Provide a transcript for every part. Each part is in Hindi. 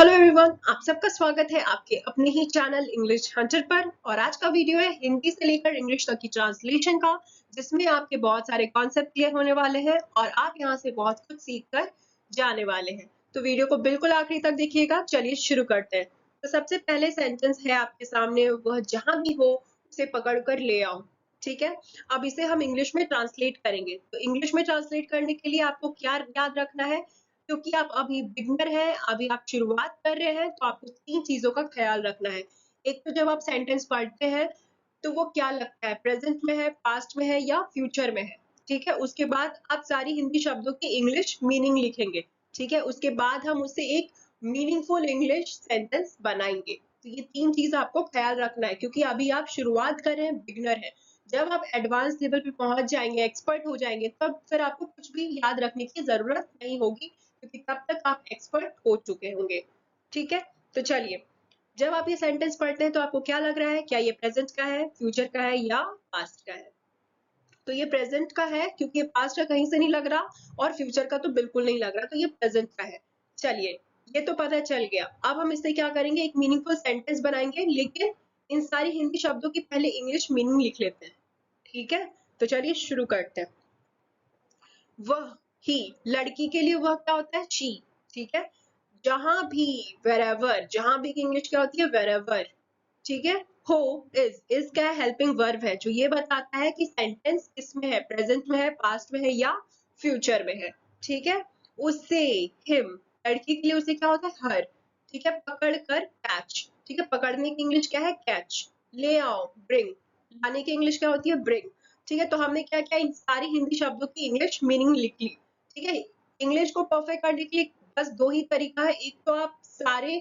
हेलो एवरीवन, आप सबका स्वागत है आपके अपने ही चैनल इंग्लिश हंटर पर। और आज का वीडियो है हिंदी से लेकर इंग्लिश तक की ट्रांसलेशन का, जिसमें आपके बहुत सारे कॉन्सेप्ट क्लियर होने वाले हैं और आप यहां से बहुत कुछ सीख कर जाने वाले हैं। तो वीडियो को बिल्कुल आखिरी तक देखिएगा। चलिए शुरू करते हैं। तो सबसे पहले सेंटेंस है आपके सामने, वह जहां भी हो उसे पकड़ कर ले आओ। ठीक है, अब इसे हम इंग्लिश में ट्रांसलेट करेंगे। तो इंग्लिश में ट्रांसलेट करने के लिए आपको क्या याद रखना है, क्योंकि आप अभी बिगनर हैं, अभी आप शुरुआत कर रहे हैं, तो आपको 3 चीजों का ख्याल रखना है। एक तो जब आप सेंटेंस पढ़ते हैं तो वो क्या लगता है, प्रेजेंट में है, पास्ट में है या फ्यूचर में है। ठीक है, उसके बाद आप सारी हिंदी शब्दों की इंग्लिश मीनिंग लिखेंगे। ठीक है, उसके बाद हम उससे एक मीनिंगफुल इंग्लिश सेंटेंस बनाएंगे। तो ये 3 चीज आपको ख्याल रखना है, क्योंकि अभी आप शुरुआत कर रहे हैं, बिगनर है। जब आप एडवांस लेवल पे पहुंच जाएंगे, एक्सपर्ट हो जाएंगे, तब फिर आपको कुछ भी याद रखने की जरूरत नहीं होगी, क्योंकि तब तक आप एक्सपर्ट हो चुके होंगे। ठीक है, तो चलिए, जब आप ये सेंटेंस पढ़ते हैं तो आपको क्या लग रहा है, क्या ये प्रेजेंट का है, फ्यूचर का है या पास्ट का है? तो ये प्रेजेंट का है, क्योंकि ये पास्ट का कहीं से नहीं लग रहा, और फ्यूचर का तो बिल्कुल नहीं लग रहा, तो ये प्रेजेंट का है। चलिए, ये तो पता चल गया। अब हम इससे क्या करेंगे, एक मीनिंगफुल सेंटेंस बनाएंगे, लेकिन इन सारी हिंदी शब्दों की पहले इंग्लिश मीनिंग लिख लेते हैं। ठीक है, तो चलिए शुरू करते हैं। वह, ही, लड़की के लिए वह क्या होता है, शी। ठीक है, जहां भी, वेरेवर, जहां भी की इंग्लिश क्या होती है, वेरेवर। ठीक है, हो, इज क्या है, हेल्पिंग वर्ब है, जो ये बताता है कि सेंटेंस किसमें है, प्रेजेंट में है, पास्ट में है या फ्यूचर में है। ठीक है, उससे, हिम, लड़की के लिए उसे क्या होता है, हर। ठीक है, पकड़ कर, कैच। ठीक है, पकड़ने की इंग्लिश क्या है, कैच। ले आओ, ब्रिंग, लाने की इंग्लिश क्या होती है, ब्रिंग। ठीक है, तो हमने क्या किया, इन सारी हिंदी शब्दों की इंग्लिश मीनिंग लिख ली। ठीक है, इंग्लिश को परफेक्ट करने के लिए बस दो ही तरीका है, एक तो आप सारे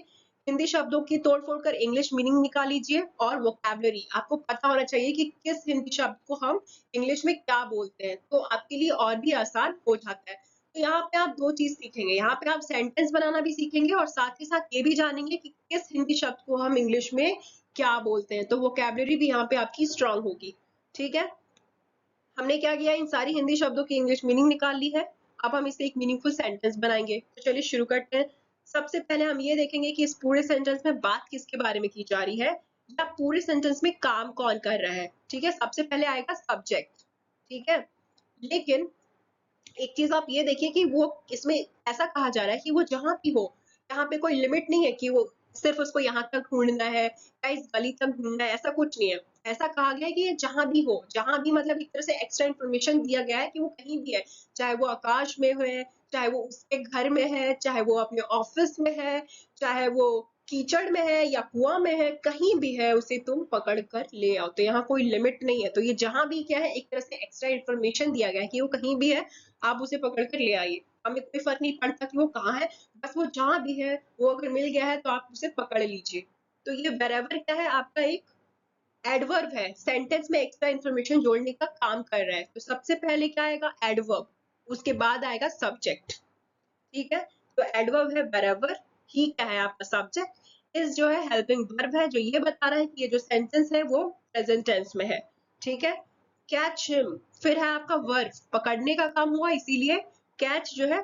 हिंदी शब्दों की तोड़ फोड़ कर इंग्लिश मीनिंग निकाल लीजिए, और वोकैबुलरी आपको पता होना चाहिए कि किस हिंदी शब्द को हम इंग्लिश में क्या बोलते हैं, तो आपके लिए और भी आसान हो जाता है। तो यहाँ पे आप दो चीज सीखेंगे, यहाँ पे आप सेंटेंस बनाना भी सीखेंगे और साथ ही साथ ये भी जानेंगे कि किस हिंदी शब्द को हम इंग्लिश में क्या बोलते हैं, तो वोकैबुलरी भी यहाँ पे आपकी स्ट्रांग होगी। ठीक है, हमने क्या किया, इन सारी हिंदी शब्दों की इंग्लिश मीनिंग निकाल ली है। अब हम इसे एक मीनिंगफुल सेंटेंस बनाएंगे। तो चलिए शुरू करते हैं। सबसे पहले हम ये देखेंगे कि इस पूरे सेंटेंस में बात किसके बारे में की जा रही है, या पूरे सेंटेंस में काम कौन कर रहा है। ठीक है, सबसे पहले आएगा सब्जेक्ट। ठीक है, लेकिन एक चीज आप ये देखिए कि वो इसमें ऐसा कहा जा रहा है कि वो जहां भी हो, यहाँ पे कोई लिमिट नहीं है कि वो सिर्फ उसको यहाँ तक ढूंढना है या इस गली तक ढूंढना है, ऐसा कुछ नहीं है। ऐसा कहा गया है कि ये जहां भी हो, जहां भी मतलब एक तरह से एक्स्ट्रा इन्फॉर्मेशन दिया गया है कि वो कहीं भी है, चाहे वो आकाश में है, चाहे वो उसके घर में है, चाहे वो अपने ऑफिस में है, चाहे वो कीचड़ में है या कुआं में है, कहीं भी है, उसे तुम पकड़ कर ले आओ। तो यहाँ कोई लिमिट नहीं है, तो ये जहां भी क्या है, एक तरह से एक्स्ट्रा इन्फॉर्मेशन दिया गया है कि वो कहीं भी है, आप उसे पकड़ कर ले आइए। हमें कोई फर्क नहीं पड़ता कि वो कहाँ है, बस वो जहां भी है, वो अगर मिल गया है तो आप उसे पकड़ लीजिए। तो ये वेरेवर क्या है, आपका एक एडवर्ब है, सेंटेंस में एक्स्ट्रा इन्फॉर्मेशन जोड़ने का काम कर रहा है। तो सबसे पहले क्या आएगा, एडवर्ब, उसके बाद आएगा सब्जेक्ट। ठीक है, तो एडवर्ब है वेरेवर, ही क्या है आपका सब्जेक्ट, इस जो है हेल्पिंग वर्ब है, जो ये बता रहा है कि ये जो सेंटेंस है वो प्रेजेंट टेंस में है। ठीक है, कैच हिम, फिर है आपका वर्ब, पकड़ने का काम हुआ, इसीलिए कैच जो है,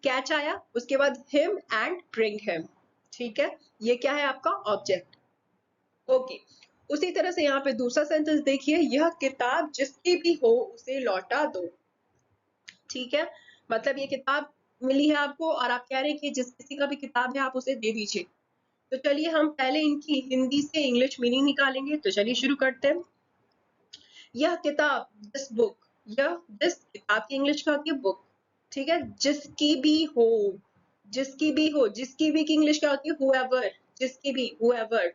कैच आया, उसके बाद हिम एंड ब्रिंग हिम। ठीक है, ये क्या है आपका ऑब्जेक्ट। ओके, उसी तरह से यहाँ पे दूसरा सेंटेंस देखिए, यह किताब जिसकी भी हो उसे लौटा दो। ठीक है, मतलब ये किताब मिली है आपको और आप कह रहे हैं कि जिस किसी का भी किताब है आप उसे दे दीजिए। तो चलिए हम पहले इनकी हिंदी से इंग्लिश मीनिंग निकालेंगे। तो चलिए शुरू करते हैं। यह किताब, दिस बुक, यह दिस किताब की इंग्लिश क्या होती है, बुक। ठीक है, जिसकी भी हो, जिसकी भी हो, जिसकी भी की इंग्लिश क्या होती है, हुएवर, जिसकी भी, हुएवर।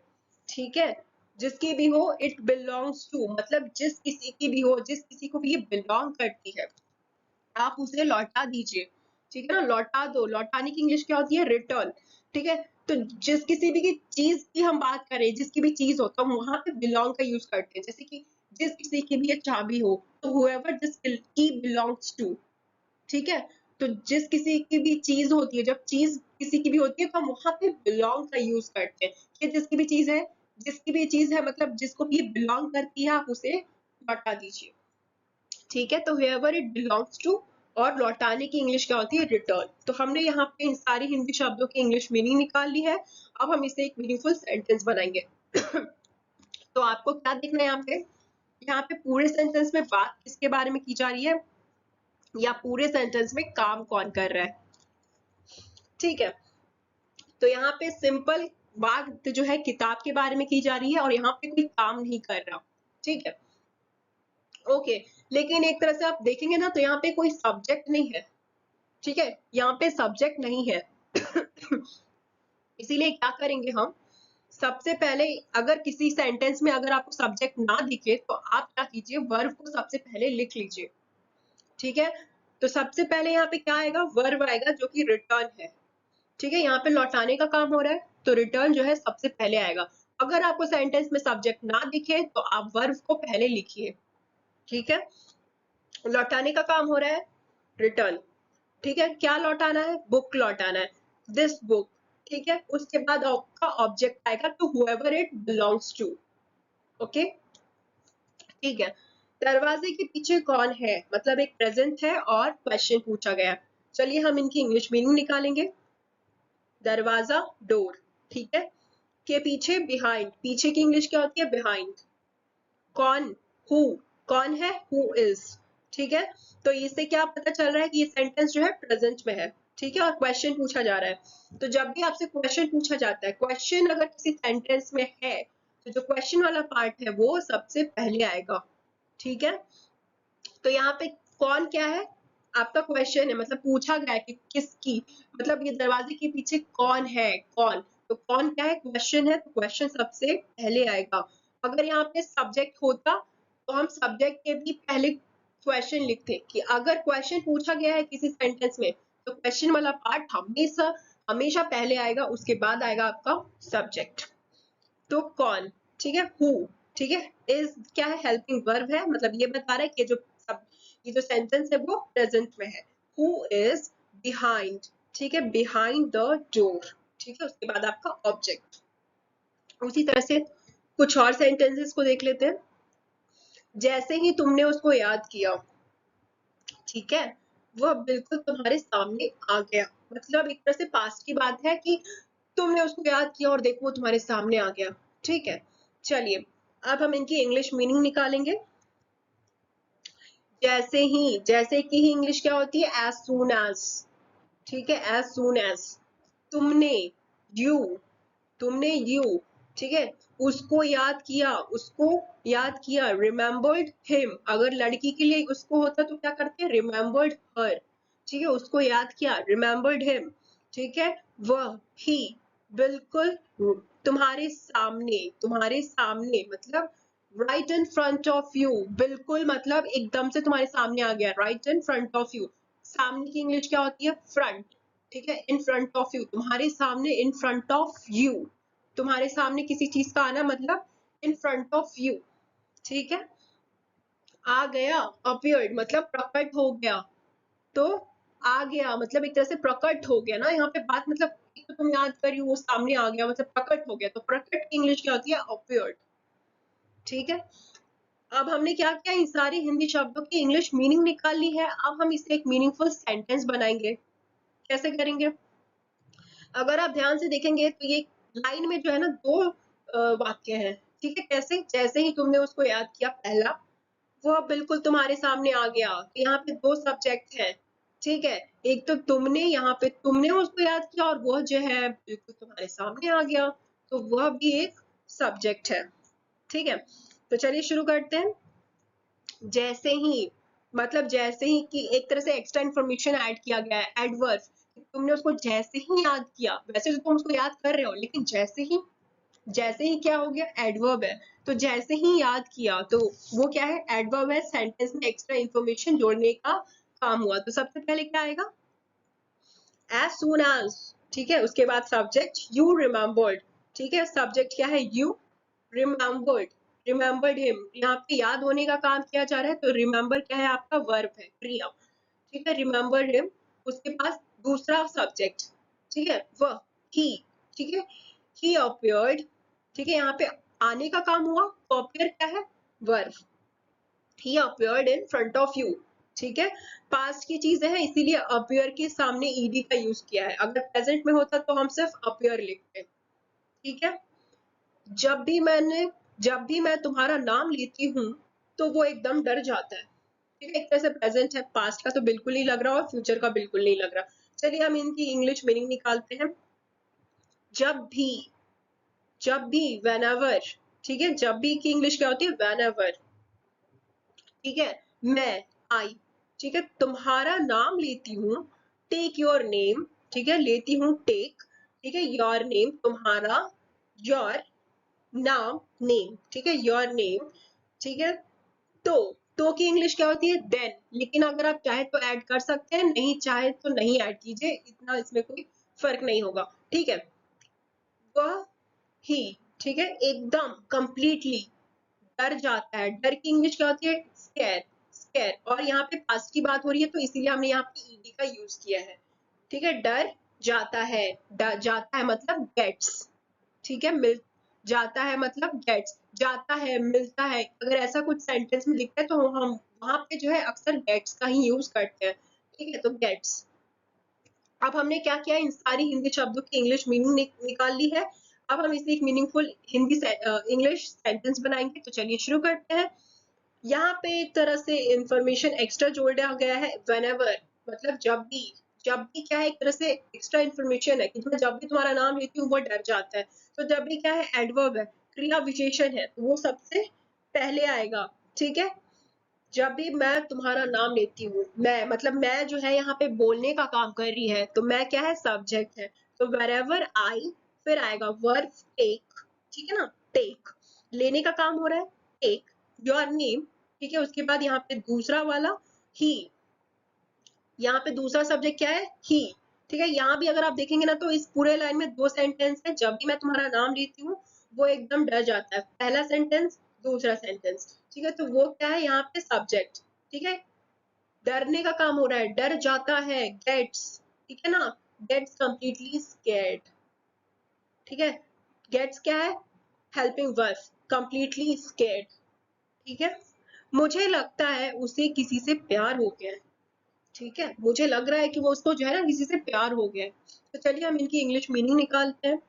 ठीक है, जिसकी भी हो, इट बिलोंग्स टू, मतलब जिस किसी की भी हो, जिस किसी को भी ये बिलोंग करती है, आप उसे लौटा दीजिए। ठीक है ना, लौटा दो, लौटाने की इंग्लिश क्या होती है, रिटर्न। ठीक है, तो जिस किसी भी की चीज की हम बात करें, जिसकी भी चीज हो, तो हम वहां पे बिलोंग का यूज करते हैं। जैसे कि जिस किसी की भी एक चाबी हो, तो हुएवर दिस की बिलोंग्स टू। ठीक है, तो जिस किसी की भी चीज होती है, जब चीज किसी की भी होती है, तो हम वहां पे बिलोंग का यूज करते हैं कि जिसकी भी चीज है, जिसकी भी चीज है, मतलब जिसको भी बिलोंग करती है, आप उसे लौटा दीजिए। ठीक है, तो whoever it belongs to, और लौटाने की इंग्लिश क्या होती है? रिटर्न। तो हमने यहाँ पे इन सारी हिंदी शब्दों की इंग्लिश मीनिंग निकाल ली है। अब हम इसे एक मीनिंगफुल सेंटेंस बनाएंगे। तो आपको क्या देखना है यहाँ पे पूरे सेंटेंस में बात किसके बारे में की जा रही है, या पूरे सेंटेंस में काम कौन कर रहा है। ठीक है, तो यहाँ पे सिंपल बात जो है किताब के बारे में की जा रही है और यहाँ पे कोई काम नहीं कर रहा। ठीक है, ओके। लेकिन एक तरह से आप देखेंगे ना तो यहाँ पे कोई सब्जेक्ट नहीं है। ठीक है, यहाँ पे सब्जेक्ट नहीं है। इसीलिए क्या करेंगे हम, सबसे पहले अगर किसी सेंटेंस में अगर आपको सब्जेक्ट ना दिखे तो आप क्या कीजिए, वर्ब को सबसे पहले लिख लीजिए। ठीक है, तो सबसे पहले यहाँ पे क्या आएगा, वर्ब आएगा जो कि रिटर्न है। ठीक है, यहाँ पे लौटाने का काम हो रहा है तो रिटर्न जो है सबसे पहले आएगा। अगर आपको सेंटेंस में सब्जेक्ट ना दिखे तो आप वर्ब को पहले लिखिए। ठीक है, लौटाने का काम हो रहा है, रिटर्न। ठीक है, क्या लौटाना है, बुक लौटाना है, दिस बुक। ठीक है, उसके बाद आपका ऑब्जेक्ट आएगा to whoever it belongs to. Okay, ठीक है। दरवाजे के पीछे कौन है, मतलब एक प्रेजेंट है और क्वेश्चन पूछा गया। चलिए हम इनकी इंग्लिश मीनिंग निकालेंगे। दरवाजा, डोर। ठीक है, के पीछे, बिहाइंड। पीछे की इंग्लिश क्या होती है, बिहाइंड। कौन, हु, कौन है, हु इज। ठीक है, तो इससे क्या पता चल रहा है कि ये सेंटेंस जो है प्रेजेंट में है। ठीक है, और क्वेश्चन पूछा जा रहा है। तो जब भी आपसे क्वेश्चन पूछा जाता है, क्वेश्चन अगर किसी सेंटेंस में है तो जो क्वेश्चन वाला पार्ट है वो सबसे पहले आएगा। ठीक है, तो यहाँ पे कौन क्या है, आपका क्वेश्चन है, मतलब पूछा गया है कि किसकी, मतलब ये दरवाजे के पीछे कौन है, कौन। तो कौन क्या है, क्वेश्चन है, तो क्वेश्चन सबसे पहले आएगा। अगर यहाँ पे सब्जेक्ट होता तो हम सब्जेक्ट के भी पहले क्वेश्चन लिखते कि अगर क्वेश्चन पूछा गया है किसी सेंटेंस में तो क्वेश्चन वाला पार्ट हमेशा हमेशा पहले आएगा, उसके बाद आएगा आपका सब्जेक्ट। तो कौन, ठीक है, हु। ठीक है, इज क्या है, हेल्पिंग वर्ब है, मतलब ये बता रहा है कि ये जो सेंटेंस है वो प्रेजेंट में है। हु इज बिहाइंड, ठीक है, बिहाइंड द डोर। ठीक है, उसके बाद आपका ऑब्जेक्ट। उसी तरह से कुछ और सेंटेंसेस को देख लेते हैं। जैसे ही तुमने उसको याद किया, ठीक है, वह बिल्कुल तुम्हारे सामने आ गया। मतलब एक तरह से पास्ट की बात है कि तुमने उसको याद किया और देखो वो तुम्हारे सामने आ गया। ठीक है, चलिए अब हम इनकी इंग्लिश मीनिंग निकालेंगे। जैसे ही, जैसे कि ही इंग्लिश क्या होती है, एज सून एज। ठीक है, एज सून एज। तुमने, यू, तुमने यू। ठीक है, उसको याद किया, उसको याद किया, रिमेम्बर्ड हिम। अगर लड़की के लिए उसको होता तो क्या करते हैं, रिमेम्बर्ड हर। ठीक है, उसको याद किया, रिमेम्बर्ड हिम। ठीक है, वह, ही, बिल्कुल तुम्हारे सामने, तुम्हारे सामने मतलब right in front of you. बिल्कुल मतलब एकदम से तुम्हारे सामने आ गया, right in front of you. सामने की इंग्लिश क्या होती है, फ्रंट। ठीक है, इन फ्रंट ऑफ यू, तुम्हारे सामने, इन फ्रंट ऑफ यू। तुम्हारे सामने किसी चीज का आना मतलब इन फ्रंट ऑफ यू। ठीक है, आ गया, अपीयर्ड मतलब प्रकट हो गया। तो आ गया मतलब एक तरह से प्रकट हो गया ना, यहाँ पे बात मतलब एक तो तुम याद करी वो सामने आ गया मतलब प्रकट हो गया, तो प्रकट की इंग्लिश क्या होती है, अपीयर्ड। ठीक है, अब हमने क्या किया, इन सारी हिंदी शब्दों की इंग्लिश मीनिंग निकाल ली है। अब हम इसे एक मीनिंगफुल सेंटेंस बनाएंगे। कैसे करेंगे, अगर आप ध्यान से देखेंगे तो ये लाइन में जो है ना दो वाक्य हैं। ठीक है, कैसे, जैसे ही तुमने उसको याद किया, पहला, वो बिल्कुल तुम्हारे सामने आ गया। तो यहाँ पे दो सब्जेक्ट है। ठीक है, एक तो तुमने, यहाँ पे तुमने उसको याद किया और वह जो है बिल्कुल तुम्हारे सामने आ गया, तो वह भी एक सब्जेक्ट है। ठीक है, तो चलिए शुरू करते हैं। जैसे ही मतलब जैसे ही कि एक तरह से एक्स्ट्रा इंफॉर्मेशन ऐड किया गया है, एडवर्ब। तुमने उसको जैसे ही याद किया, वैसे तो तुम उसको याद कर रहे हो लेकिन जैसे ही, जैसे ही क्या हो गया, एडवर्ब है। तो जैसे ही याद किया तो वो क्या है, एडवर्ब है, सेंटेंस में एक्स्ट्रा इंफॉर्मेशन जोड़ने का काम हुआ। तो सबसे पहले क्या आएगा, एज सून एज। ठीक है, उसके बाद सब्जेक्ट, यू रिमेम्बर्ड। ठीक है, सब्जेक्ट क्या है, यू, रिमेम्बर्ड, रिमेम्बर्ड हिम। यहाँ पे याद होने का काम किया जा रहा है, तो रिमेम्बर क्या है, आपका वर्ब है, क्रिया। ठीक है, रिमेम्बर्ड हिम, उसके पास दूसरा सब्जेक्ट। ठीक है, वह, ही। ठीक है, ही अपीयर्ड। ठीक है, यहाँ पे आने का काम हुआ, तो अपीयर क्या है, verb. He appeared in front of you. ठीक है, पास्ट की चीजें हैं इसीलिए अपीयर के सामने ईडी का यूज किया है। अगर प्रेजेंट में होता तो हम सिर्फ अपीयर लिखते। ठीक है, जब भी मैं तुम्हारा नाम लेती हूँ तो वो एकदम डर जाता है। ठीक है, एक तरह से प्रेजेंट है, पास्ट का तो बिल्कुल नहीं लग रहा और फ्यूचर का बिल्कुल नहीं लग रहा। चलिए हम इनकी इंग्लिश मीनिंग निकालते हैं। जब भी whenever, ठीक है, जब भी की इंग्लिश क्या होती है, whenever। ठीक है, मैं आई, ठीक है, तुम्हारा नाम लेती हूँ, टेक योर नेम, ठीक है, लेती हूँ टेक, ठीक है, योर नेम तुम्हारा, योर नाम नेम, ठीक है, योर नेम। ठीक है, तो की इंग्लिश क्या होती है, देन। लेकिन अगर आप चाहे तो ऐड कर सकते हैं, नहीं चाहे तो नहीं ऐड कीजिए, इतना इसमें कोई फर्क नहीं होगा। ठीक है, वह ही, ठीक है, एकदम कंप्लीटली डर जाता है। डर की इंग्लिश क्या होती है, स्केयर, स्केयर। और यहाँ पे पास्ट की बात हो रही है तो इसीलिए हमने यहाँ पे ईडी का यूज किया है। ठीक है, डर जाता है, जाता है मतलब गेट्स, ठीक है, मिल जाता है मतलब गेट्स, जाता है, मिलता है। अगर ऐसा कुछ सेंटेंस में दिखता है तो हम वहां पे जो है अक्सर गेट्स का ही यूज करते हैं। ठीक है, तो गेट्स। अब हमने क्या किया, इन सारी हिंदी शब्दों की इंग्लिश मीनिंग निकाल ली है। अब हम इसे एक मीनिंगफुल हिंदी इंग्लिश सेंटेंस बनाएंगे। तो चलिए शुरू करते हैं। यहाँ पे एक तरह से इंफॉर्मेशन एक्स्ट्रा जोड़ा गया है, whenever मतलब जब भी क्या है, एक तरह से एक्स्ट्रा इंफॉर्मेशन है कि मैं जब भी तुम्हारा नाम लेती हूँ वो डर जाता है। तो जब भी क्या है, एडवर्ब है, क्रिया विशेषण है, तो वो सबसे पहले आएगा। ठीक है, जब भी मैं तुम्हारा नाम लेती हूँ, मैं मतलब मैं जो है यहाँ पे बोलने का काम कर रही है, तो मैं क्या है, सब्जेक्ट है। तो wherever आई, फिर आएगा वर्ब टेक, ठीक है ना, टेक, लेने का काम हो रहा है, टेक योर नेम। ठीक है, उसके बाद यहाँ पे दूसरा वाला ही, यहाँ पे दूसरा सब्जेक्ट क्या है, ही। ठीक है, यहाँ भी अगर आप देखेंगे ना तो इस पूरे लाइन में दो सेंटेंस है। जब भी मैं तुम्हारा नाम लेती हूँ वो एकदम डर जाता है, पहला सेंटेंस, दूसरा सेंटेंस। ठीक है, तो वो क्या है, यहाँ पे सब्जेक्ट। ठीक है, डरने का काम हो रहा है, डर जाता है, गेट्स, ठीक है ना, गेट्स कंप्लीटली स्कैर्ड। ठीक है, गेट्स क्या है, हेल्पिंग वर्ब, कंप्लीटली स्कैर्ड। ठीक है, मुझे लगता है उसे किसी से प्यार हो गया है। ठीक है, मुझे लग रहा है कि वो उसको जो है ना किसी से प्यार हो गया है। तो चलिए हम इनकी इंग्लिश मीनिंग निकालते हैं।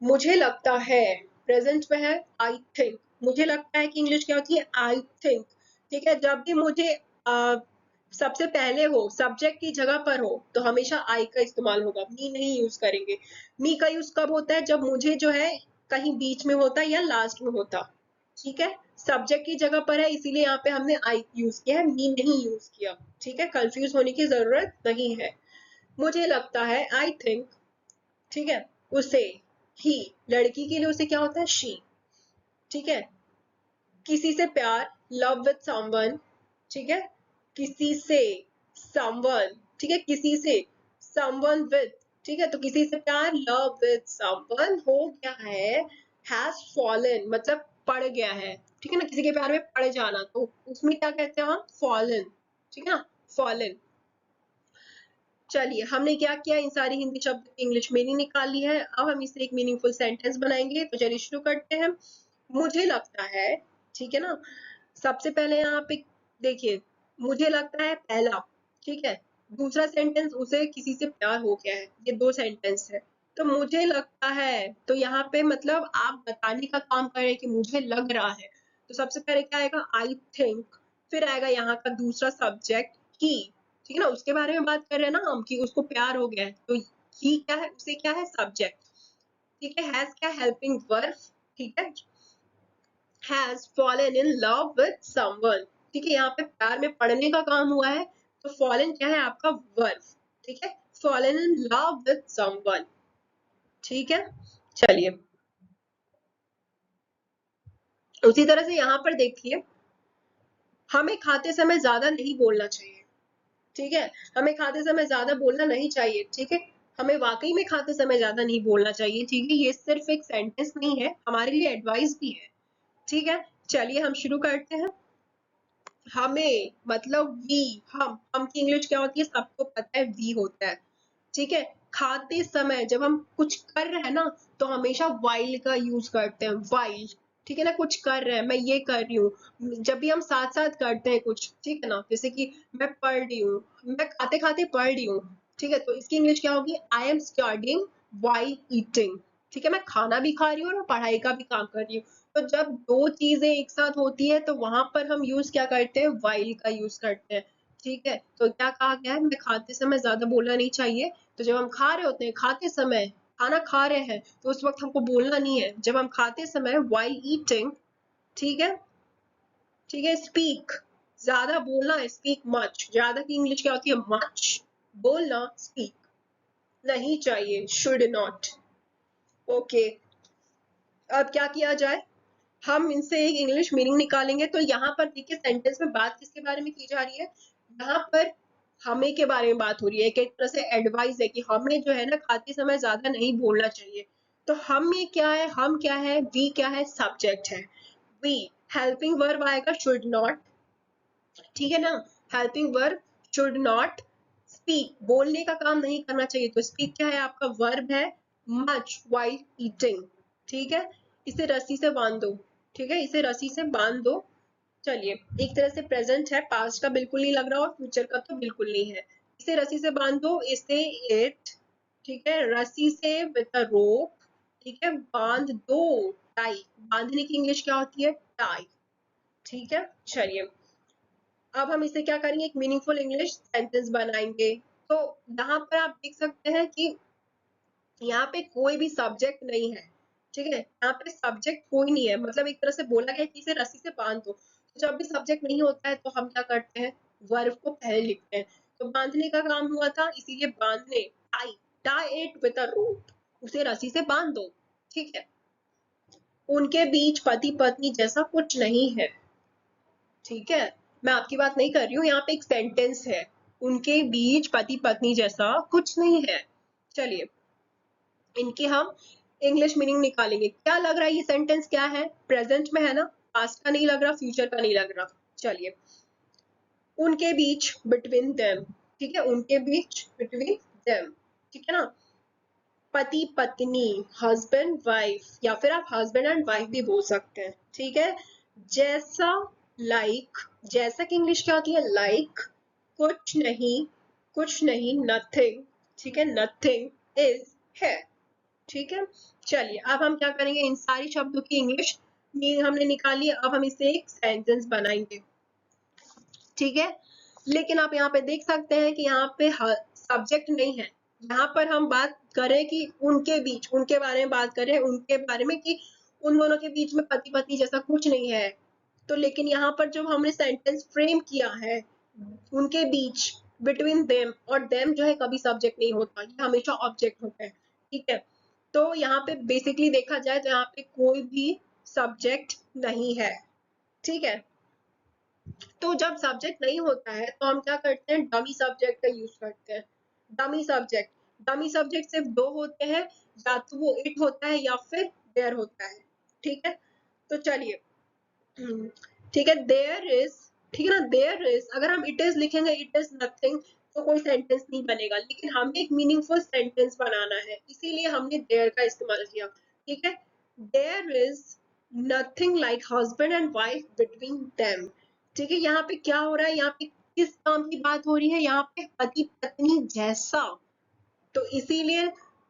मुझे लगता है, प्रेजेंट में है, आई थिंक। मुझे लगता है कि इंग्लिश क्या होती है, आई थिंक। ठीक है, जब भी मुझे सबसे पहले हो, सब्जेक्ट की जगह पर हो, तो हमेशा आई का इस्तेमाल होगा, मी नहीं यूज करेंगे। मी का यूज कब होता है, जब मुझे जो है कहीं बीच में होता है या लास्ट में होता। ठीक है, सब्जेक्ट की जगह पर है इसीलिए यहाँ पे हमने आई यूज किया है, मी नहीं यूज किया। ठीक है, कंफ्यूज होने की जरूरत नहीं है। मुझे लगता है, आई थिंक, ठीक है, उसे, ही, लड़की के लिए उसे क्या होता है, शी। ठीक है, किसी से प्यार, लव विद समवन। ठीक है, किसी से, समवन। ठीक है, किसी से, समवन विद। ठीक है, तो किसी से प्यार, लव विद समवन हो गया है, हैज फॉलन मतलब पड़ गया है। ठीक है ना, किसी के प्यार में पड़ जाना, तो उसमें क्या कहते हैं हम, फॉलन। ठीक है ना, फॉलन। चलिए हमने क्या किया, इन सारी हिंदी शब्द की इंग्लिश मीनिंग निकाल ली है। अब हम इसे एक मीनिंगफुल सेंटेंस बनाएंगे। तो चलिए शुरू करते हैं। मुझे लगता है, ठीक है ना, सबसे पहले यहाँ पे देखिए, मुझे लगता है पहला, ठीक है, दूसरा सेंटेंस, उसे किसी से प्यार हो गया है, ये दो सेंटेंस है। तो मुझे लगता है, तो यहाँ पे मतलब आप बताने का काम कर रहे हैं कि मुझे लग रहा है। तो सबसे पहले क्या आएगा, आई थिंक, फिर आएगा यहाँ का दूसरा सब्जेक्ट, ही। ठीक है ना, उसके बारे में बात कर रहे हैं ना हम कि उसको प्यार हो गया है, तो ही क्या है, उसे क्या है, सब्जेक्ट। ठीक है, हैज क्या, हेल्पिंग वर्ब। ठीक है, has fallen in love with someone। ठीक है, यहाँ पे प्यार में पड़ने का काम हुआ है, तो fallen क्या है, आपका वर्ब। ठीक है, fallen in love with someone। ठीक है, चलिए उसी तरह से यहाँ पर देखिए, हमें खाते समय ज्यादा नहीं बोलना चाहिए। ठीक है, हमें खाते समय ज्यादा बोलना नहीं चाहिए। ठीक है, हमें वाकई में खाते समय ज्यादा नहीं बोलना चाहिए। ठीक है, ये सिर्फ एक सेंटेंस नहीं है, हमारे लिए एडवाइस भी है। ठीक है, चलिए हम शुरू करते हैं। हमें मतलब वी, हम की इंग्लिश क्या होती है, सबको पता है, वी होता है। ठीक है, खाते समय जब हम कुछ कर रहे हैं ना, तो हमेशा वाइल का यूज करते हैं, वाइल। ठीक है ना, कुछ कर रहे हैं, मैं ये कर रही हूँ। जब भी हम साथ साथ करते हैं कुछ, ठीक है ना, जैसे कि मैं पढ़ रही हूँ, मैं खाते खाते पढ़ रही हूँ, ठीक है, तो इसकी इंग्लिश क्या होगी? I am studying while eating. ठीक है, मैं खाना भी खा रही हूँ और पढ़ाई का भी काम कर रही हूँ। तो जब दो चीजें एक साथ होती है तो वहां पर हम यूज क्या करते हैं? व्हाइल का यूज करते हैं। ठीक है, तो क्या कहा गया है? मैं खाते समय ज्यादा बोलना नहीं चाहिए। तो जब हम खा रहे होते हैं, खाते समय खाना खा रहे हैं, तो उस वक्त हमको बोलना नहीं है। जब हम खाते समय while eating, ठीक है, ठीक है, स्पीक, ज्यादा बोलना है, स्पीक मच। ज्यादा की इंग्लिश क्या होती है? मच। बोलना, स्पीक नहीं चाहिए, शुड नॉट। ओके, अब क्या किया जाए? हम इनसे एक इंग्लिश मीनिंग निकालेंगे। तो यहाँ पर देखिए, सेंटेंस में बात किसके बारे में की जा रही है? यहाँ पर हमें के बारे में बात हो रही है। एक तरह से एडवाइस है कि हमें जो है ना, खाते समय ज्यादा नहीं बोलना चाहिए। तो हम ये क्या है? हम क्या है? वी क्या है? सब्जेक्ट है। वी, हेल्पिंग वर्ब आएगा शुड नॉट, ठीक है ना, helping verb should not. Speak, बोलने का काम नहीं करना चाहिए, तो स्पीक क्या है? आपका वर्ब है। मच व्हाइल ईटिंग, ठीक है, इसे रस्सी से बांध दो, ठीक है, इसे रस्सी से बांध दो। चलिए, एक तरह से प्रेजेंट है, पास्ट का बिल्कुल नहीं लग रहा और फ्यूचर का तो बिल्कुल नहीं है। इसे रस्सी से बांध दो, इसे इट, ठीक है, रस्सी से विद अ रोप, ठीक है, बांध दो, टाई। बांधने की इंग्लिश क्या होती है? टाई, ठीक है। चलिए, अब हम इसे क्या करेंगे? एक मीनिंगफुल इंग्लिश सेंटेंस बनाएंगे। तो यहाँ पर आप देख सकते हैं कि यहाँ पे कोई भी सब्जेक्ट नहीं है, ठीक है, यहाँ पे सब्जेक्ट कोई नहीं है। मतलब एक तरह से बोला गया कि इसे रस्सी से बांध दो। तो जब भी सब्जेक्ट नहीं होता है तो हम क्या करते हैं? वर्ब को पहले लिखते हैं। तो बांधने का काम हुआ था, इसीलिए बांधने, tie, tie it with a rope, उसे रस्सी से बांध दो, ठीक है। उनके बीच पति पत्नी जैसा कुछ नहीं है, ठीक है, मैं आपकी बात नहीं कर रही हूँ, यहाँ पे एक सेंटेंस है, उनके बीच पति पत्नी जैसा कुछ नहीं है। चलिए, इनके हम इंग्लिश मीनिंग निकालेंगे। क्या लग रहा है? ये सेंटेंस क्या है? प्रेजेंट में है ना, पास्ट का नहीं लग रहा, फ्यूचर का नहीं लग रहा। चलिए, उनके बीच, बिटवीन देम, ठीक है, उनके बीच, बिटवीन देम, ठीक है ना। पति पत्नी, हस्बैंड वाइफ, या फिर आप हस्बैंड एंड वाइफ भी बोल सकते हैं, ठीक है। जैसा, लाइक, जैसा की इंग्लिश क्या होती है? लाइक, कुछ नहीं, कुछ नहीं, नथिंग, ठीक है, नथिंग इज है, ठीक है। चलिए, अब हम क्या करेंगे? इन सारी शब्दों की इंग्लिश हमने निकाली है, अब हम इसे एक सेंटेंस बनाएंगे, ठीक है। लेकिन आप यहाँ पे देख सकते हैं कि यहाँ पे सब्जेक्ट नहीं है। यहाँ पर हम बात करें कि उनके बीच, उनके बारे में बात करें, उनके बारे में कि उन दोनों के बीच में पति पत्नी जैसा कुछ नहीं है। तो लेकिन यहाँ पर जब हमने सेंटेंस फ्रेम किया है, उनके बीच, बिटवीन देम, और देम जो है कभी सब्जेक्ट नहीं होता, ये हमेशा ऑब्जेक्ट होता है, ठीक है। तो यहाँ पे बेसिकली देखा जाए तो यहाँ पे कोई भी सब्जेक्ट नहीं है, ठीक है। तो जब सब्जेक्ट नहीं होता है तो हम क्या करते हैं? डमी सब्जेक्ट का यूज करते हैं। डमी सब्जेक्ट, डमी सब्जेक्ट सिर्फ दो होते हैं, या तो वो इट होता है या फिर देयर होता है, ठीक है। तो चलिए, ठीक है, देयर इज, ठीक है ना, देयर इज, अगर हम इट इज लिखेंगे, इट इज नथिंग, तो कोई सेंटेंस नहीं बनेगा। लेकिन हमें एक मीनिंगफुल सेंटेंस बनाना है, इसीलिए हमने देयर का इस्तेमाल किया, ठीक है। There is nothing like husband and wife between them, ठीक है। यहाँ पे क्या हो रहा है? यहाँ पे किस काम की बात हो रही है? यहाँ पे पति पत्नी जैसा। तो इसीलिए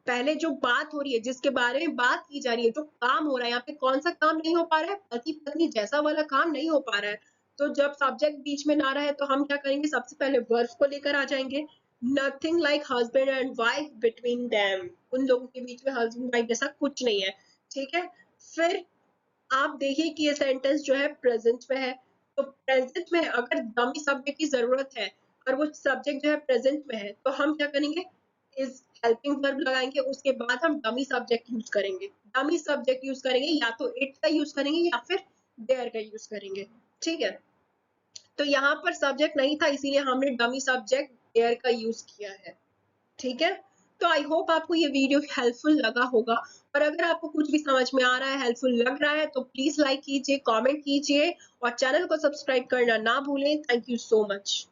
पहले जो बात हो रही है, जिसके बारे में बात की जा रही है, जो काम हो रहा है, यहाँ पे कौन सा काम नहीं हो पा रहा है? पति पत्नी जैसा वाला काम नहीं हो पा रहा है। तो जब सब्जेक्ट बीच में ना रहे तो हम क्या करेंगे? सबसे पहले वर्ब को लेकर आ जाएंगे। Nothing like husband and wife between them, उन लोगों के बीच में हस्बैंड वाइफ जैसा कुछ नहीं है, ठीक है। फिर आप देखिए कि ये सेंटेंस जो है प्रेजेंट में है। तो प्रेजेंट में अगर डमी सब्जेक्ट की जरूरत है और वो सब्जेक्ट जो है प्रेजेंट में है, तो हम क्या करेंगे? इस हेल्पिंग वर्ब लगाएंगे, उसके बाद हम डमी सब्जेक्ट यूज करेंगे। डमी सब्जेक्ट यूज करेंगे, या तो इट का यूज करेंगे या फिर देयर का यूज करेंगे, ठीक है। तो यहाँ पर सब्जेक्ट नहीं था, इसीलिए हमने डमी सब्जेक्ट देयर का यूज किया है, ठीक है। तो आई होप आपको ये वीडियो हेल्पफुल लगा होगा, और अगर आपको कुछ भी समझ में आ रहा है, हेल्पफुल लग रहा है, तो प्लीज लाइक कीजिए, कमेंट कीजिए और चैनल को सब्सक्राइब करना ना भूलें। Thank you so much.